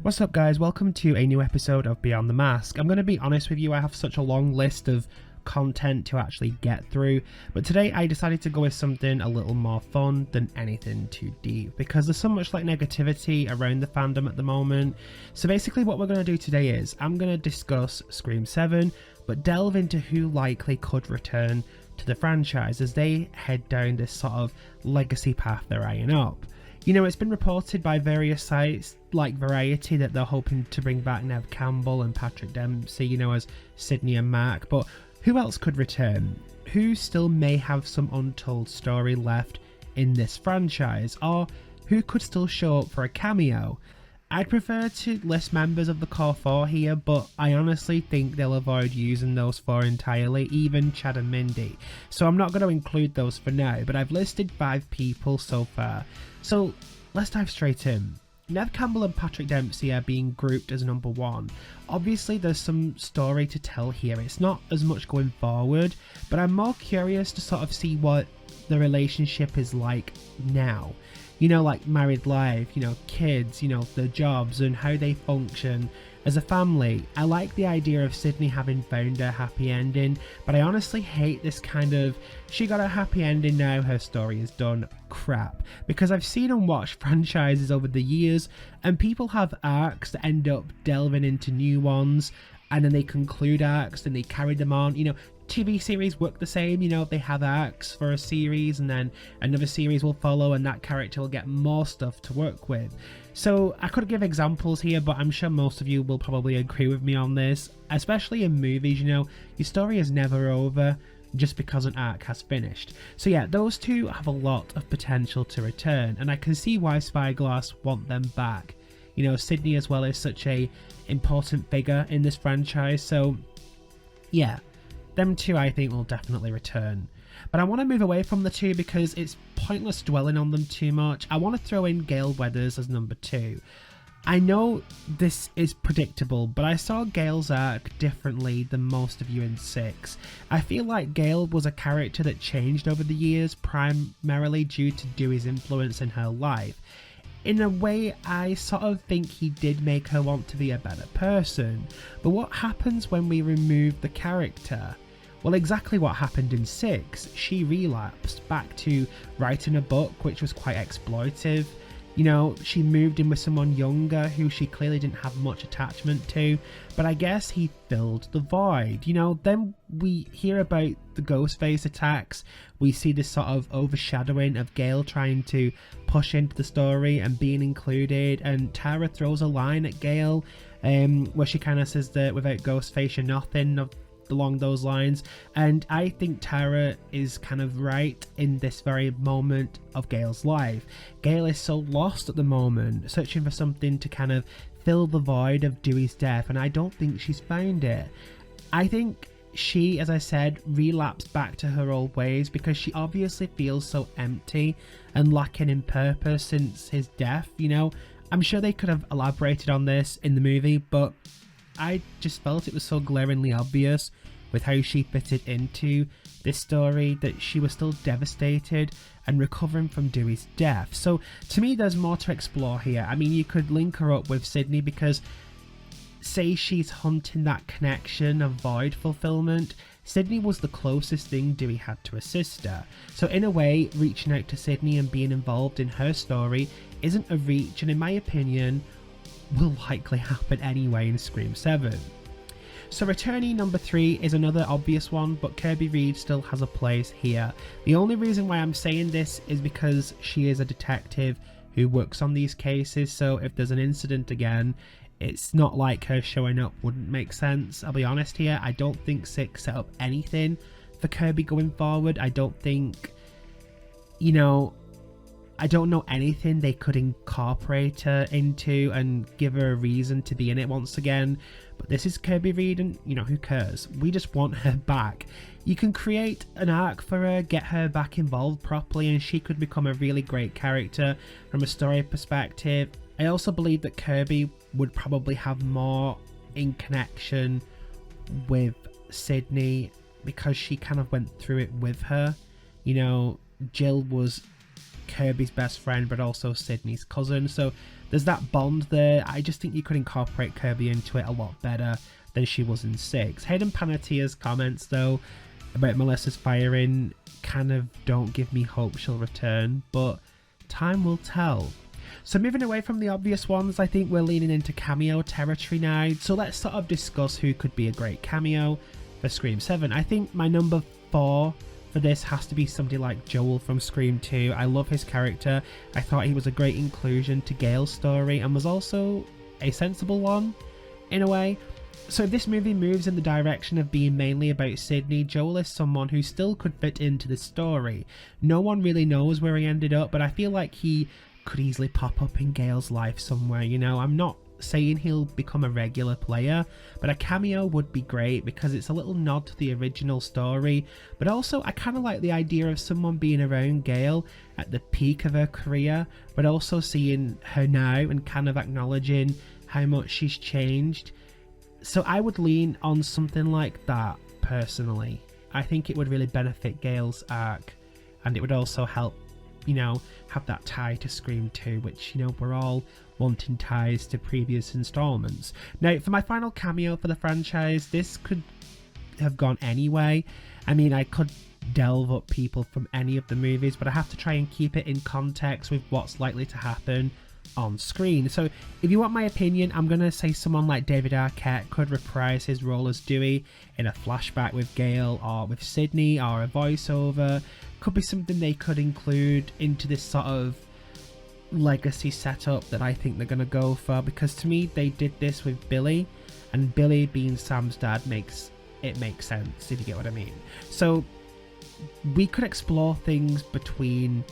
What's up guys, welcome to a new episode of Beyond the Mask. I'm going to be honest with you, I have such a long list of content to actually get through, but today I decided to go with something a little more fun than anything too deep, because there's so much like negativity around the fandom at the moment. So basically what we're going to do today is, I'm going to discuss Scream 7, but delve into who likely could return to the franchise as they head down this sort of legacy path they're eyeing up. You know, it's been reported by various sites like Variety that they're hoping to bring back Neve Campbell and Patrick Dempsey, you know, as Sydney and Mac, but who else could return? Who still may have some untold story left in this franchise, or who could still show up for a cameo? I'd prefer to list members of the core four here, but I honestly think they'll avoid using those four entirely, even Chad and Mindy. So I'm not going to include those for now, but I've listed 5 people so far. So let's dive straight in. Neve Campbell and Patrick Dempsey are being grouped as number 1. Obviously there's some story to tell here, it's not as much going forward, but I'm more curious to sort of see what the relationship is like now. You know, like married life, you know, kids, you know, their jobs and how they function as a family. I like the idea of Sydney having found a happy ending, but I honestly hate this kind of she got a happy ending now her story is done crap, because I've seen and watched franchises over the years and people have arcs that end up delving into new ones and then they conclude arcs and they carry them on. You know, TV series work the same, you know, they have arcs for a series and then another series will follow and that character will get more stuff to work with. So I could give examples here, but I'm sure most of you will probably agree with me on this, especially in movies. You know, your story is never over just because an arc has finished. So yeah, those two have a lot of potential to return, and I can see why Spyglass want them back. You know, Sydney as well is such a important figure in this franchise, so yeah, them two I think will definitely return. But I want to move away from the two because it's pointless dwelling on them too much. I want to throw in Gale Weathers as number 2. I know this is predictable, but I saw Gale's arc differently than most of you in 6. I feel like Gale was a character that changed over the years, primarily due to Dewey's influence in her life. In a way, I sort of think he did make her want to be a better person. But what happens when we remove the character? Well, exactly what happened in 6. She relapsed back to writing a book which was quite exploitive. You know, she moved in with someone younger who she clearly didn't have much attachment to, but I guess he filled the void. You know, then we hear about the Ghostface attacks, we see this sort of overshadowing of Gale trying to push into the story and being included, and Tara throws a line at Gale where she kind of says that without Ghostface you're nothing, along those lines, and I think Tara is kind of right in this very moment of Gale's life. Gale is so lost at the moment, searching for something to kind of fill the void of Dewey's death, and I don't think she's found it. I think she, as I said, relapsed back to her old ways because she obviously feels so empty and lacking in purpose since his death. You know, I'm sure they could have elaborated on this in the movie, but I just felt it was so glaringly obvious with how she fitted into this story that she was still devastated and recovering from Dewey's death. So to me there's more to explore here. I mean, you could link her up with Sydney because say she's hunting that connection of void fulfillment. Sydney was the closest thing Dewey had to a sister. So in a way, reaching out to Sydney and being involved in her story isn't a reach, and in my opinion will likely happen anyway in Scream 7. So returnee number 3 is another obvious one, but Kirby Reid still has a place here. The only reason why I'm saying this is because she is a detective who works on these cases, so if there's an incident again, it's not like her showing up wouldn't make sense. I'll be honest here, I don't think 6 set up anything for Kirby going forward. I don't think, you know, I don't know anything they could incorporate her into and give her a reason to be in it once again. But this is Kirby Reid and, you know, who cares? We just want her back. You can create an arc for her, get her back involved properly, and she could become a really great character from a story perspective. I also believe that Kirby would probably have more in connection with Sydney because she kind of went through it with her. You know, Jill was Kirby's best friend but also Sydney's cousin, so there's that bond there. I just think you could incorporate Kirby into it a lot better than she was in 6. Hayden Panettiere's comments though about Melissa's firing kind of don't give me hope she'll return, but time will tell. So moving away from the obvious ones, I think we're leaning into cameo territory now. So let's sort of discuss who could be a great cameo for Scream 7. I think my number 4 for this has to be somebody like Joel from Scream 2. I love his character. I thought he was a great inclusion to Gale's story and was also a sensible one in a way. So if this movie moves in the direction of being mainly about Sydney, Joel is someone who still could fit into the story. No one really knows where he ended up, but I feel like he could easily pop up in Gale's life somewhere, you know. I'm not saying he'll become a regular player, but a cameo would be great because it's a little nod to the original story. But also I kind of like the idea of someone being around Gale at the peak of her career, but also seeing her now and kind of acknowledging how much she's changed. So I would lean on something like that personally. I think it would really benefit Gale's arc, and it would also help, you know, have that tie to Scream 2, which, you know, we're all wanting ties to previous installments. Now, for my final cameo for the franchise, this could have gone anyway. I mean, I could delve up people from any of the movies, but I have to try and keep it in context with what's likely to happen on screen. So if you want my opinion, I'm gonna say someone like David Arquette could reprise his role as Dewey in a flashback with Gale or with Sydney, or a voiceover. Could be something they could include into this sort of legacy setup that I think they're gonna go for, because to me they did this with Billy, and Billy being Sam's dad makes sense, if you get what I mean. So we could explore things between,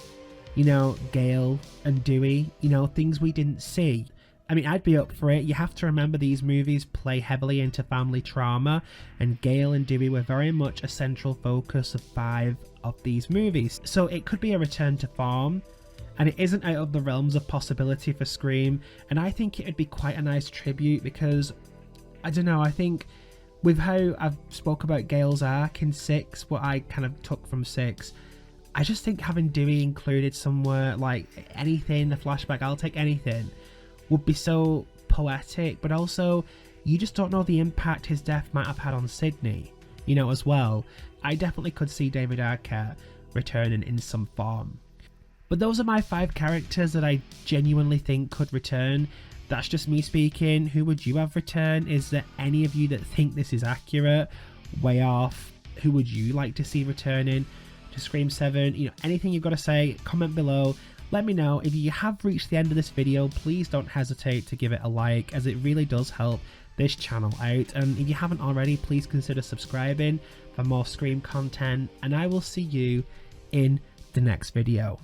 you know, Gale and Dewey, you know, things we didn't see. I mean, I'd be up for it. You have to remember these movies play heavily into family trauma, and Gale and Dewey were very much a central focus of 5 of these movies. So it could be a return to form, and it isn't out of the realms of possibility for Scream, and I think it would be quite a nice tribute because, I don't know, I think with how I've spoke about Gale's arc in 6, what I kind of took from 6, I just think having Dewey included somewhere, like anything, a flashback, I'll take anything, would be so poetic. But also, you just don't know the impact his death might have had on Sydney, you know, as well. I definitely could see David Arquette returning in some form. But those are my 5 characters that I genuinely think could return. That's just me speaking. Who would you have return? Is there any of you that think this is accurate? Way off? Who would you like to see returning to Scream 7? You know, anything you've got to say, comment below. Let me know. If you have reached the end of this video, please don't hesitate to give it a like, as it really does help this channel out. And if you haven't already, please consider subscribing for more Scream content, and I will see you in the next video.